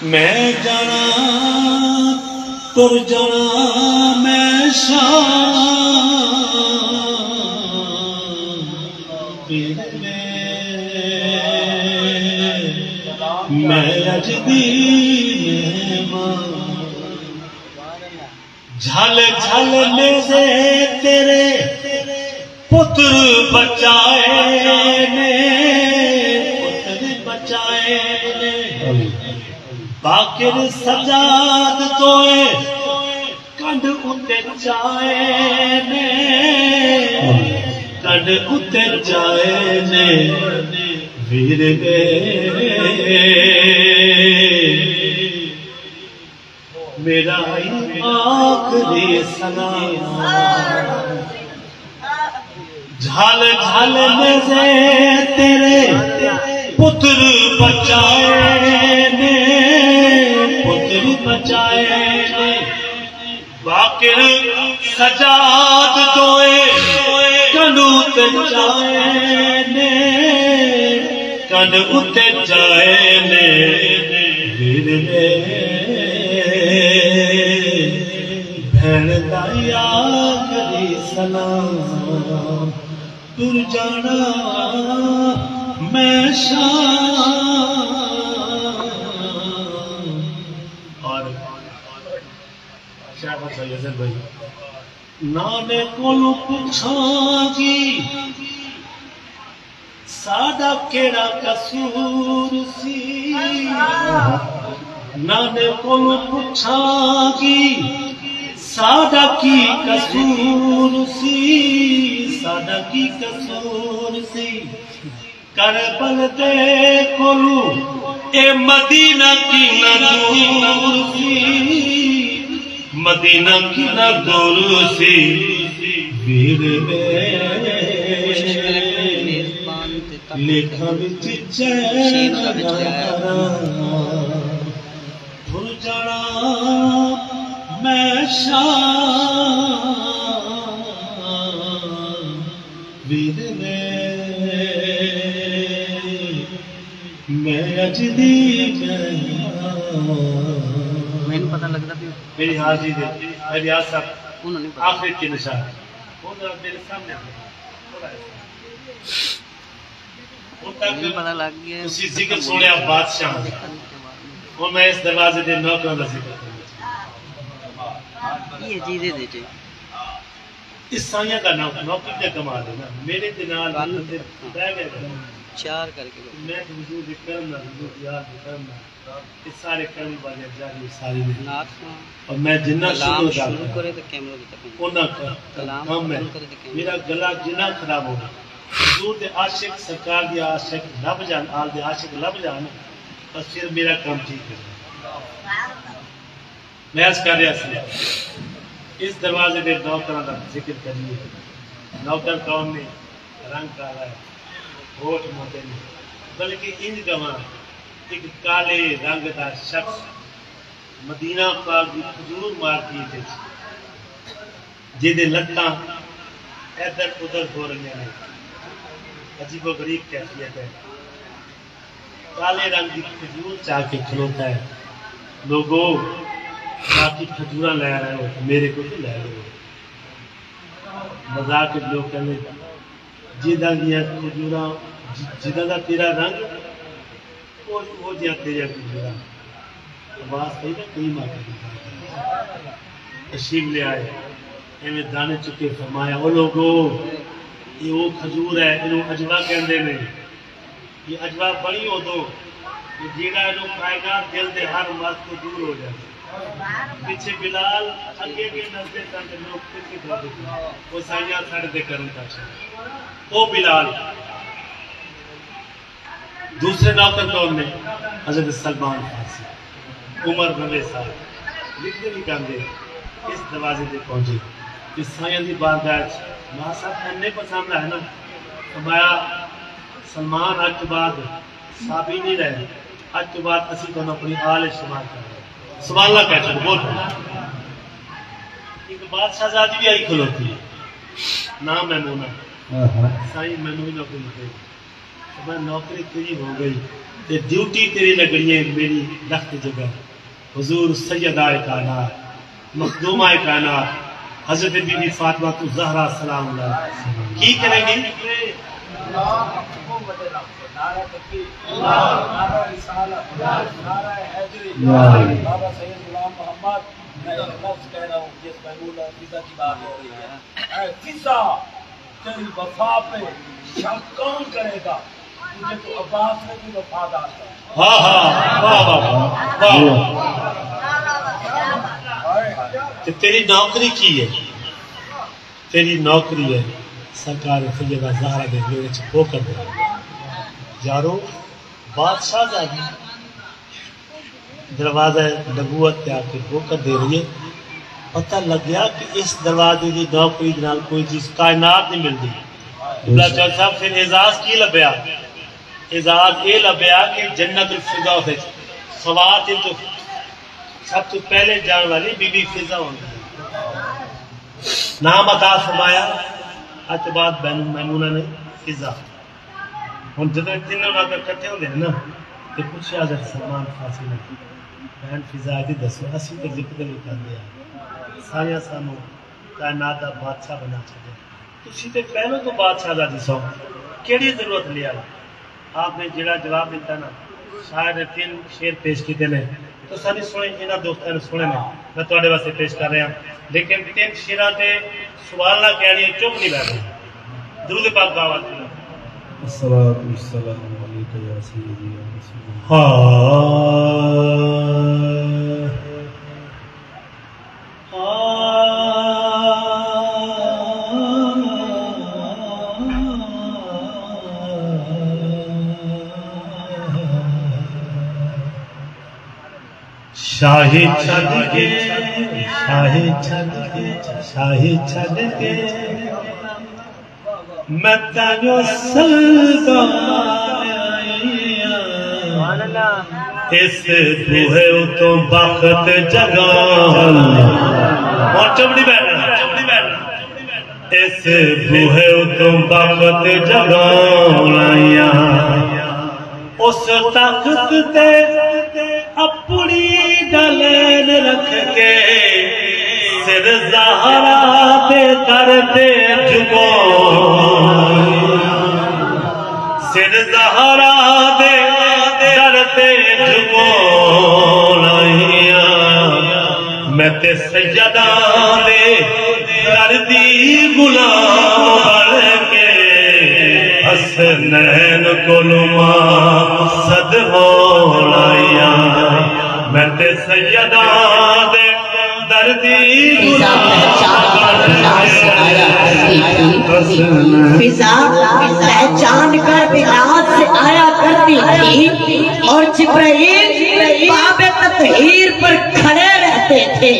میں جانا تر جانا میں شام میں اجدی جھل جھل نیزے تیرے پتر بچائے نے باقر سجاد توئے کنڈ اتے جائے نے کنڈ اتے جائے نے ویر گئے میرا آخری سلام جھال جھال نیزے تیرے پتر بچائے نے پتر بچائے نے باقر سجاد دوئے کنڈ اتے جائے نے کنڈ اتے جائے نے ویر گئے بھین دائی آخری سلام تر جانا میں شام اور شاہ بات ہے بھائی نانے کولو پچھاں گی سادہ کیڑا قصور سی نانے کولو پچھاں گی سادہ کی قصور سی سادہ کی قصور سی کربل دے کولو اے مدینہ کی نہ دور سی مدینہ کی نہ دور سی ویر لکھا بچ چین بھر جانا میں شام ویر میں اجدی میں نے پتہ لگتا بھی میری حاضری دے میری آج صاحب آخری کی نشان میرے سامنے پتہ لگ گیا اسی ذکر سوڑے آپ بادشاہ اور میں اس دروازے دے نوکروں کا ذکر یہ چیزیں دیتے اس سائیاں کا نوکر کا کمال ہے نا میرے دنال بہ گئے چار کر کے میں حضور کرنا حضور یاد کرنا اس سارے کرم والے جاری ساری اور میں جنہ شروع کرے تو کیمرہ کی تک اونا کام ہے میرا گلا جنہ خراب ہوگا حضور دے عاشق سرکار دی عاشق لب جان آل دے عاشق لب جان بس پھر میرا کام ٹھیک ہے میں اس کر رہا سی اس دروازے دے نوکراں دا ذکر کریے نوکر کون نے رنگ کالا ہے ہوٹ موٹے نے بلکہ انج گواں ایک کالے رنگ دا شخص مدینہ پاک دی کھجور مارکیٹ جہدے لتاں ادھر ادھر ہو رہی ہیں عجیب و غریب کیفیت ہے کالے رنگ کی کھجور چاہ کے کھلوتا ہے لوگوں باقی کھجوراں لے رہے ہو میرے کو تو لے رہے ہو مذاق لوگ کہنے جدہ دیا کھجوراں جدہ دا تیرا رنگ وہ دیا تیرا کھجوراں آواز کہی نا کئی ماں تشریف لے آئے ایویں دانے چکے فرمایا او لوگو یہ وہ کھجور ہے انہوں اجوا کہندے نے یہ اجوا بڑی ہو دو یہ جیڑا انہوں کھائے گا دل دے ہر مرض کو دور ہو جائے پیچھے بلال اگے کے نزدے تک لوگ پیچھے دھوتے تھے وہ سائیاں سڑ دے کرن کا چاہے او بلال دوسرے نوکر کون نے حضرت سلمان فارسی عمر 90 سال لکھتے نہیں کہندے اس دروازے دے پہنچے اس سائیاں دی بارگاہ ماں صاحب اننے پسند ہے نا فرمایا سلمان آج کے بعد صحابی نہیں رہے آج کے بعد اسی کو اپنی آل شمار کر رہے سبحان اللہ کہتے ہیں بول ایک بادشاہ زادی بھی آئی کھلوتی ہے نام میمونہ سائیں مینوں ہی نہ کوئی میں نوکری تیری ہو گئی تے ڈیوٹی تیری لگنی ہے میری لخت جگہ حضور سیدہ کائنات مخدومہ کائنات حضرت بی بی فاطمہ تو زہرا سلام اللہ کی کریں گی بابا سید غلام محمد میں لفظ کہہ رہا ہوں جس محمود فضا کی بات ہو رہی ہے اے فضا تیری وفا پہ شک کون کرے گا تجھے تو عباس نے بھی وفادار تھا ہاں ہاں واہ واہ واہ تیری نوکری کی ہے تیری نوکری ہے سرکار سیدہ زہرا دے میرے چھ ہو کر دے یارو بادشاہ زادی دروازہ نبوت پہ آ کے ہو کر دے رہی ہے پتہ لگ گیا کہ اس دروازے کی نوکری نال کوئی چیز کائنات نہیں ملتی اللہ چل صاحب پھر اعزاز کی لبیا اعزاز یہ لبیا کہ جنت الفردوس ہے خواتین تو سب تو پہلے جان والی بی بی فضا ہوتی نام عطا فرمایا آج بعد بین میمونہ نے فضا ہم جب تینوں نہ کٹھے ہوندے ہیں نا کہ پوچھا حضرت سلمان فارسی نے بہن فضا دی دسو اسی تے ذکر نہیں کردے سارے سانو کائنات دا بادشاہ بنا چھڈے تسی تے پہلو تو بادشاہ دا دسو کیڑی ضرورت لیا آپ نے جڑا جواب دیتا نا شاید 3 شعر پیش کیتے نے تو ساری سنے انہاں دوستاں نے سنے نے میں تواڈے واسطے پیش کر رہا ہوں لیکن 3 شعراں تے سوال نہ کہنی چپ نہیں بیٹھنا درود پاک باوا الصلاۃ والسلام علیک یا سیدی یا رسول شاہی چھڑ کے شاہی چھڑ کے شاہی چھڑ کے میں تانو سلطان اس بوہے تو بخت جگان اور چمڑی بیٹھنا اس بوہے تو بخت جگان اس طاقت تے اپنی ڈلین رکھ کے سر زہرا دے در دے جگو سر زہرا دے در دے جگو میں تے سیدہ دے در دی غلام بن کے حسنین کو نما صد ہو رہا میں تے سیدہ دے دردی فضا پہچان کر بلاد سے آیا کرتی تھی اور جبرائیل باب تطہیر پر کھڑے رہتے تھے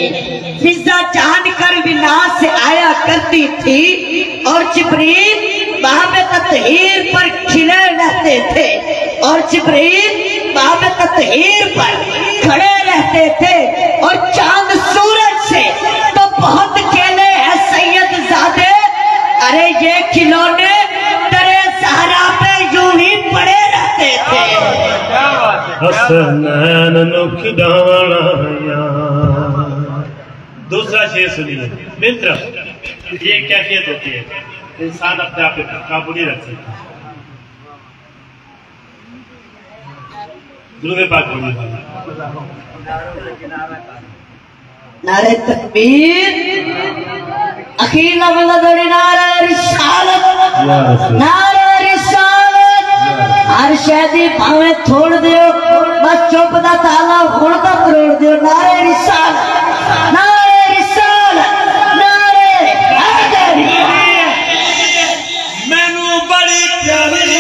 فضا جان کر بلاد سے آیا کرتی تھی اور جبرائیل باب تطہیر پر کھڑے رہتے تھے اور جبرائیل باب تطہیر پر کھڑے رہتے تھے اور چاند سورج سے تو بہت کھیلے ہیں سید زادے ارے یہ کھلونے ترے زہرا پہ یوں ہی پڑے رہتے تھے حسنین نو کھڈانا دوسرا شعر سنیے میری طرف یہ کیفیت ہوتی ہے انسان اپنے آپ پہ قابو نہیں رکھ سکتا درود پاک بولیے نعرہ تکبیر اخیر لفظ دوڑی نعرہ رسالت نعرہ رسالت ہر شہدی پاویں تھوڑ دیو بس چوپ دا تالا خونتا کروڑ دیو نعرہ رسالت نعرہ رسالت نعرہ حیدری مینو بڑی پیاری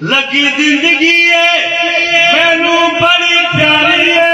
لگی زندگی ہے مینو بڑی پیاری ہے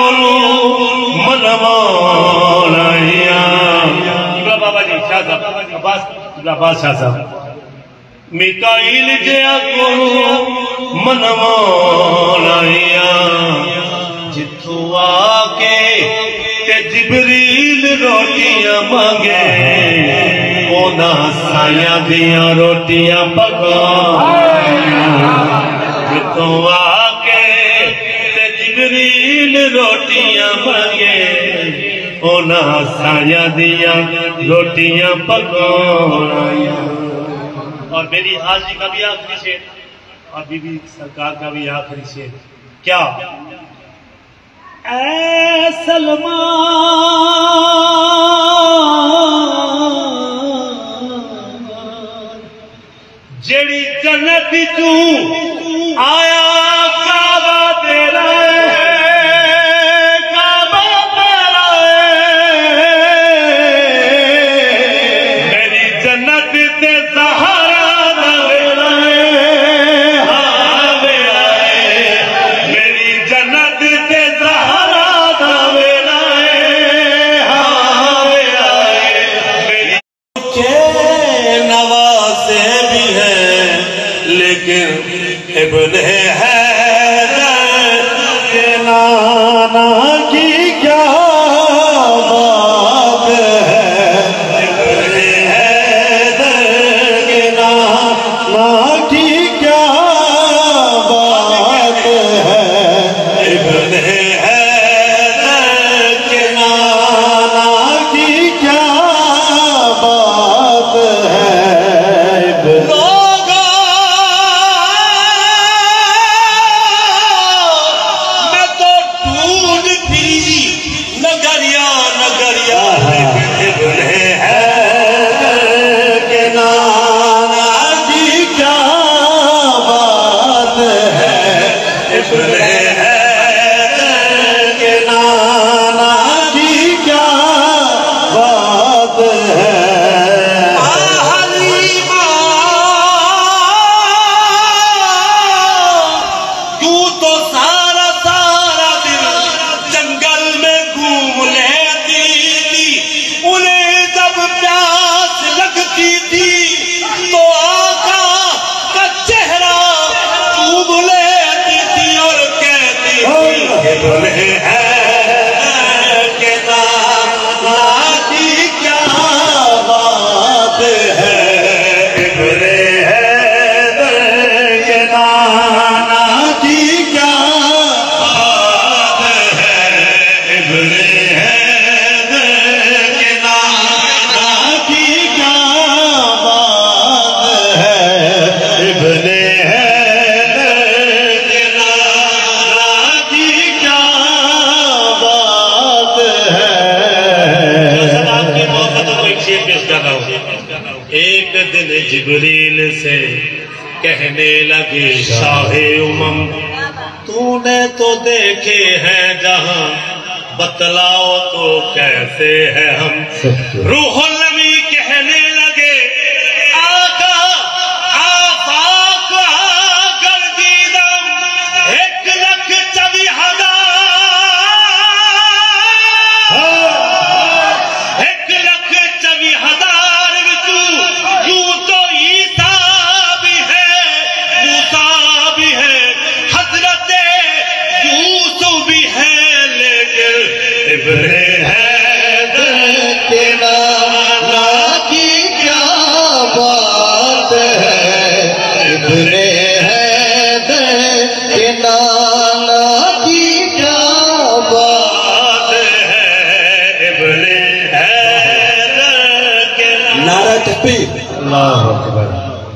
کولو من مولایا بابا جی شاہ صاحب عباس شاہ صاحب میکائیل جیا کولو من مولایا جتھو آکے تے جبریل روٹیاں مانگے اونا سایاں دیاں روٹیاں پکایا جتھو آکے تے جبریل روٹیاں مانگے اونا سایاں دیاں روٹیاں پکایا اور میری حاضری کا بھی آخری شعر اور بی بی سرکار کا بھی آخری شعر کیا اے سلمان جڑی جنت تو آیا کعبہ تیرا کعبہ تیرا میری جنت تے زہرا دا ویلا ہاں ویلا میری جنت تے زہرا دا ویلا ہاں ویلا میری کے نوازے بھی ہیں لیکن ابن حیدر کے نانا کی کیا بات ہے ابن حیدر کے نانا کی کیا بات ہے ابن حیدر کے نانا کی کیا بات ہے لوگا میں تو ٹوٹ پھری نگریا نگریا ابن حیدر کے نانا کی کیا بات ہے ابن حیدر کے نانا کی کیا بات ہے کیوں تو سارا سارا دن جنگل میں گھوم لیتی تھی انہیں جب پیاس لگتی تھی تو آقا کا چہرہ چوم لیتی تھی اور کہتی تھی ابن حیدر کے نانا کی کیا بات ہے ابن حیدر کے نانا کی کیا بات ہے ابن حیدر کے نانا کی کیا بات ہے ابن حیدر کے نانا کی کیا بات ہے آپ کی محبت کو ایک شعر پیش کر رہا ہوں ایک دن جبریل سے کہنے لگے شاہ امم تو نے تو دیکھے ہیں جہاں بتلاؤ تو کیسے ہے ہم روح النبی کہنے لگے آقا آفاق گردیدم 1,24,000 1,24,000 یوں تو عیسیٰ بھی ہے موسیٰ بھی ہے حضرت یوسف بھی ہے لیکن ابن حیدر کے نانا کی کیا بات ہے ابن حیدر کے نانا کی کیا بات ہے ابن حیدر کے نعرہ تکبیر اللہ اکبر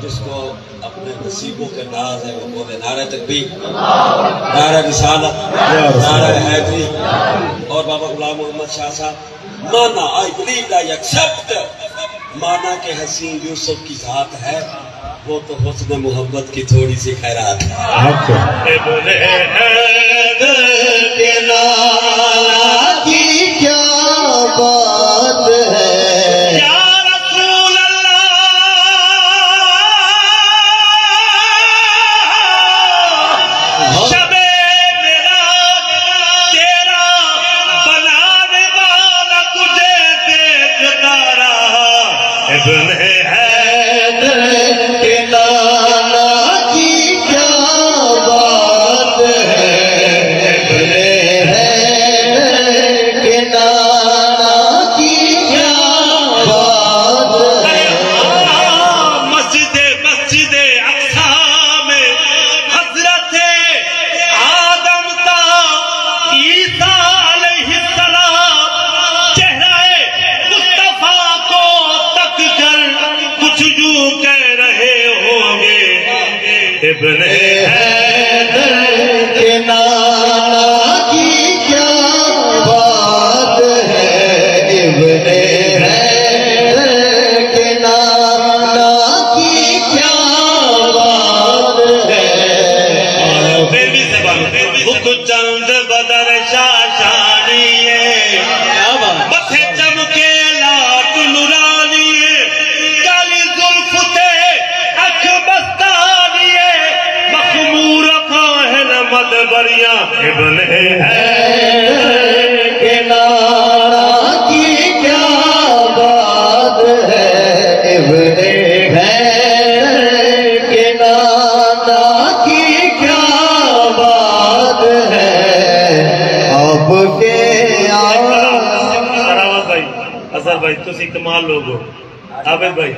جس کو اپنے نصیبوں کے ناز ہے وہ بولے نعرہ تکبیر نعرہ رسالت نعرہ حیدری اور بابا غلام محمد شاہ صاحب مانا I believe I accept مانا کہ حسین یوسف کی ذات ہے وہ تو حسن محبت کی تھوڑی سی خیرات ہے ابن حیدر کے نانا کی کیا بات ہے یا رسول اللہ شب میرا تیرا ابن حیدر کے نانا کی کیا بات ہے، ابن حیدر کے نانا کی کیا بات ہے۔ مسجد اقصی میں حضرت آدم تا عیسیٰ علیہ السلام چہرہ مصطفیٰ کو تک کر کچھ یوں کہہ رہے ہوں گے، ابن حیدر کے نانا کی کیا بات ہے، ابن حیدر کے نانا کی کیا بات ہے۔ بیوی سے بات خود چند بدر شاشانیے، متھے چمکے لات نورانیے، کالی زلف تے اکھ بستانیے، مخمور کاہن مدبریاں، ابن حیدر کے نانا کی کیا بات ہے، ابن حیدر کے نانا کی کیا بات ہے۔ اب کے سراوت بھائی، اظہر بھائی تسی کمال لوگ ہو، عابد بھائی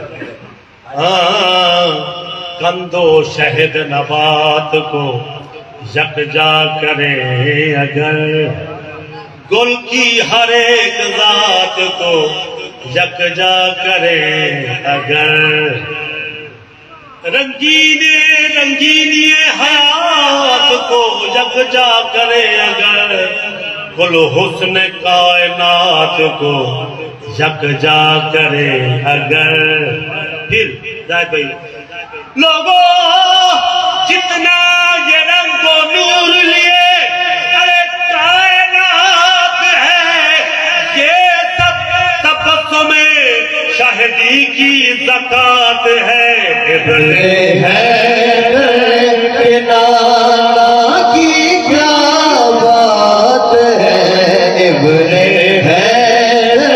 کندو شہد نبات کو یکجا کرے اگر، گل کی ہر ایک ذات کو یکجا کرے اگر، رنگینی حیات کو یکجا کرے اگر، گل حسن کائنات کو یکجا کرے اگر۔ پھر زاہد بھائی لوگوں جتنا یہ رنگ و نور لیے، ارے کائنات ہے یہ سب تبسم شاہدی کی زکات ہے، ابن حیدر کے نانا کی کیا بات ہے، ابن حیدر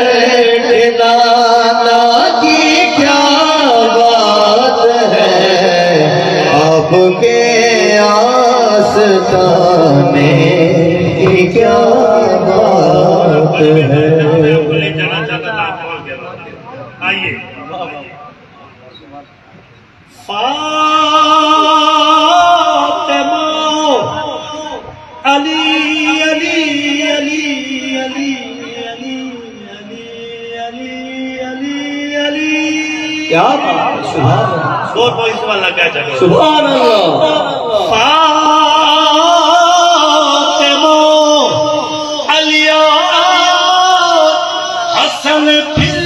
کے نانا کی کیا بات ہے۔ آپ کے آستانے کی کیا بات ہے۔ آئیے فاطمہ علی علی علی علی علی علی علی علی کیا بات، سبحان اللہ، سبحان اللہ، کیا چاہتے ہیں، سبحان اللہ۔ فاطمہ علی حسن پھر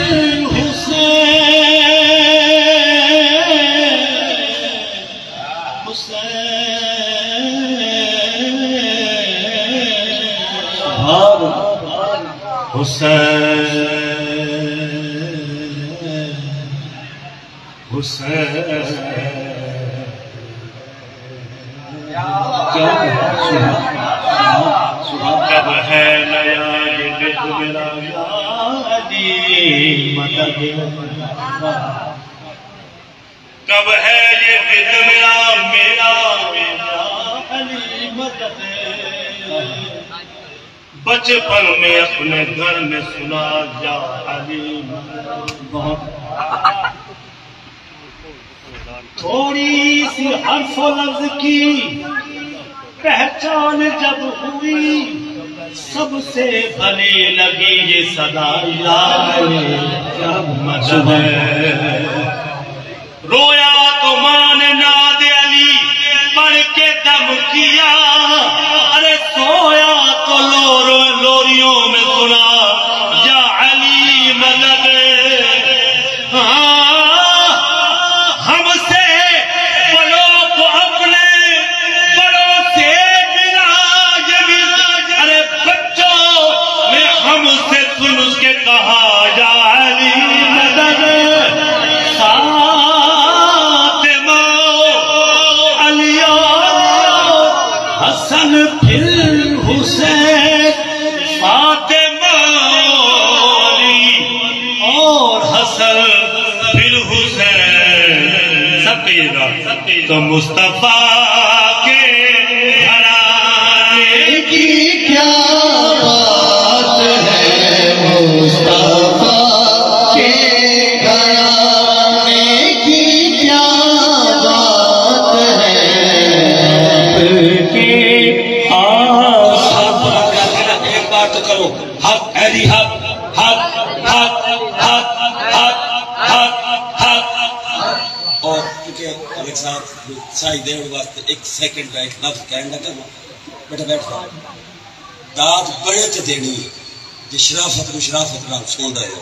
کب ہے نیا یہ دل میرا علی مدد، کب ہے یہ دل میرا علی مدد۔ بچپن میں اپنے گھر میں سنا یا علی بہت، تھوڑی سی حرف و لفظ کی پہچان جب ہوئی، سب سے بھلی لگی یہ صدا یا علی مدد۔ رویا تو ماں نے ناد علی پڑھ کے دم کیا، ارے سویا تو لوریوں میں سنا یا علی مدد۔ ہم سے بڑوں کو اپنے بڑوں سے ملا یہ بھی، ارے بچوں نے ہم سے سن کے کہا یا علی مدد۔ فاطمہ علی حسن پھر حسین، فاطمہ علی اور حسن پھر تو مصطفیٰ کے گھرانے کی کیا بات ہے، مصطفیٰ کے گھرانے کی کیا بات ہے، ایک بار تو کرو حق علی حق حق حق حق حق حق حق. اور کیونکہ ایک ساتھ سائی دیر واسطے ایک سیکنڈ کا ایک لفظ کہنا کرنا بیٹا بیٹھ رہا داد بڑے تے دینی جی شرافت مشرافت نام سن رہے ہو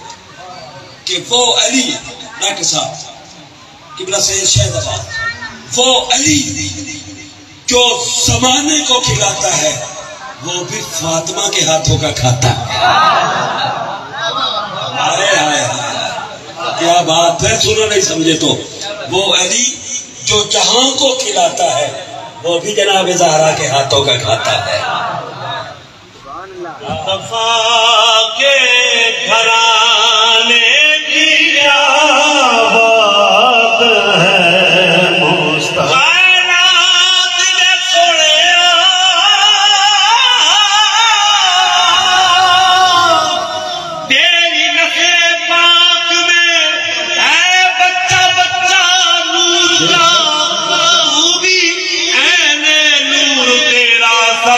کہ وہ علی ڈاکٹر صاحب قبلہ سید شہد آباد، وہ علی جو زمانے کو کھلاتا ہے وہ بھی فاطمہ کے ہاتھوں کا کھاتا ہے. آئے آئے کیا بات ہے، سنو نہیں سمجھے تو وہ علی جو جہاں کو کھلاتا ہے وہ بھی جناب زہرا کے ہاتھوں کا کھاتا ہے. مصطفیٰ کے گھرانے کی کیا بات ہے، مصطفیٰ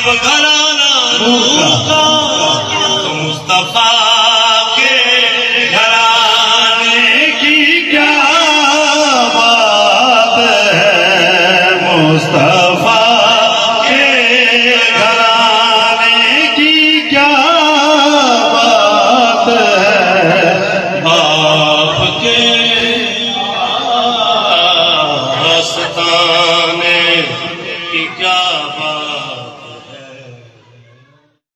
گھرانا نور کا تو مصطفیٰ